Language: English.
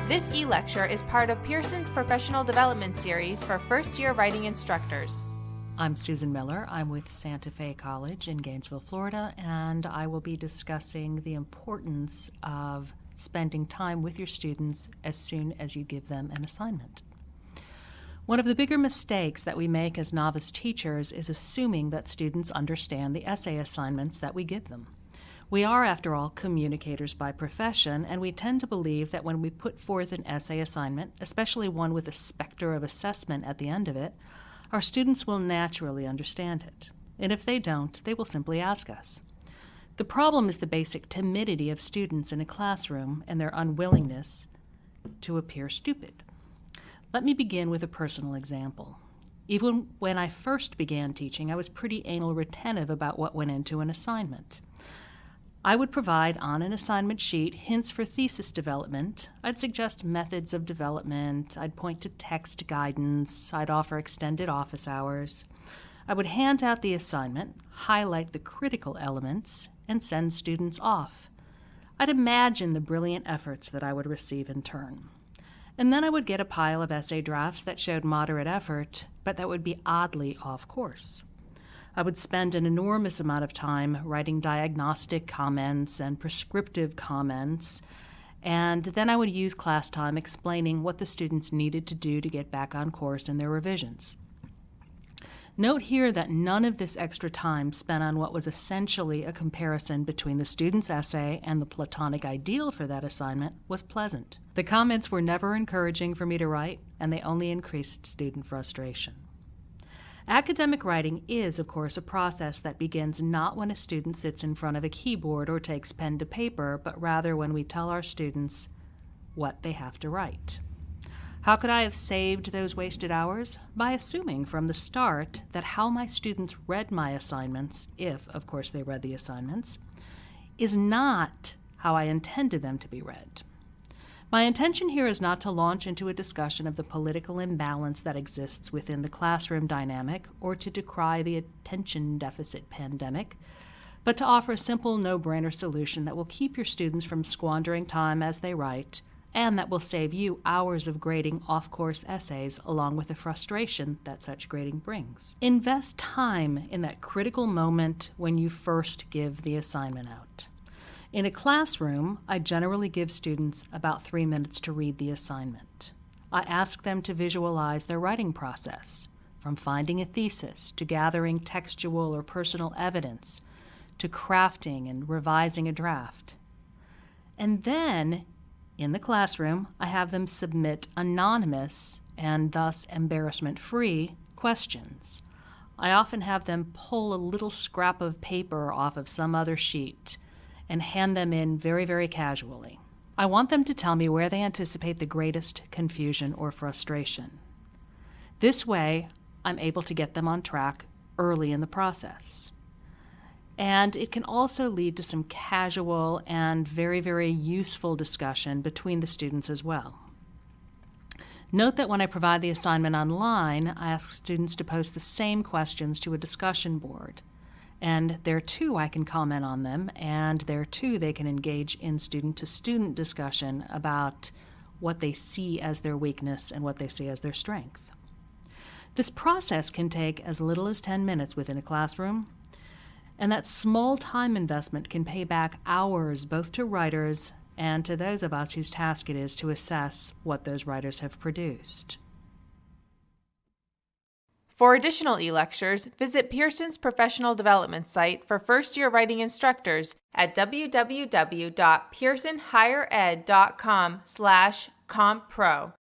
This e-lecture is part of Pearson's professional development series for first-year writing instructors. I'm Susan Miller. I'm with Santa Fe College in Gainesville, Florida, and I will be discussing the importance of spending time with your students as soon as you give them an assignment. One of the bigger mistakes that we make as novice teachers is assuming that students understand the essay assignments that we give them. We are, after all, communicators by profession, and we tend to believe that when we put forth an essay assignment, especially one with a specter of assessment at the end of it, our students will naturally understand it. And if they don't, they will simply ask us. The problem is the basic timidity of students in a classroom and their unwillingness to appear stupid. Let me begin with a personal example. Even when I first began teaching, I was pretty anal retentive about what went into an assignment. I would provide on an assignment sheet hints for thesis development. I'd suggest methods of development. I'd point to text guidance. I'd offer extended office hours. I would hand out the assignment, highlight the critical elements, and send students off. I'd imagine the brilliant efforts that I would receive in turn. And then I would get a pile of essay drafts that showed moderate effort, but that would be oddly off course. I would spend an enormous amount of time writing diagnostic comments and prescriptive comments, and then I would use class time explaining what the students needed to do to get back on course in their revisions. Note here that none of this extra time spent on what was essentially a comparison between the student's essay and the Platonic ideal for that assignment was pleasant. The comments were never encouraging for me to write, and they only increased student frustration. Academic writing is, of course, a process that begins not when a student sits in front of a keyboard or takes pen to paper, but rather when we tell our students what they have to write. How could I have saved those wasted hours? By assuming from the start that how my students read my assignments, if, of course, they read the assignments, is not how I intended them to be read. My intention here is not to launch into a discussion of the political imbalance that exists within the classroom dynamic or to decry the attention deficit pandemic, but to offer a simple no-brainer solution that will keep your students from squandering time as they write and that will save you hours of grading off-course essays along with the frustration that such grading brings. Invest time in that critical moment when you first give the assignment out. In a classroom, I generally give students about 3 minutes to read the assignment. I ask them to visualize their writing process, from finding a thesis to gathering textual or personal evidence to crafting and revising a draft. And then, in the classroom, I have them submit anonymous and thus embarrassment-free questions. I often have them pull a little scrap of paper off of some other sheet and hand them in very, very casually. I want them to tell me where they anticipate the greatest confusion or frustration. This way, I'm able to get them on track early in the process. And it can also lead to some casual and very, very useful discussion between the students as well. Note that when I provide the assignment online, I ask students to post the same questions to a discussion board. And there too I can comment on them, and there too they can engage in student-to-student discussion about what they see as their weakness and what they see as their strength. This process can take as little as 10 minutes within a classroom, and that small time investment can pay back hours both to writers and to those of us whose task it is to assess what those writers have produced. For additional e-lectures, visit Pearson's professional development site for first-year writing instructors at www.pearsonhighered.com/compro.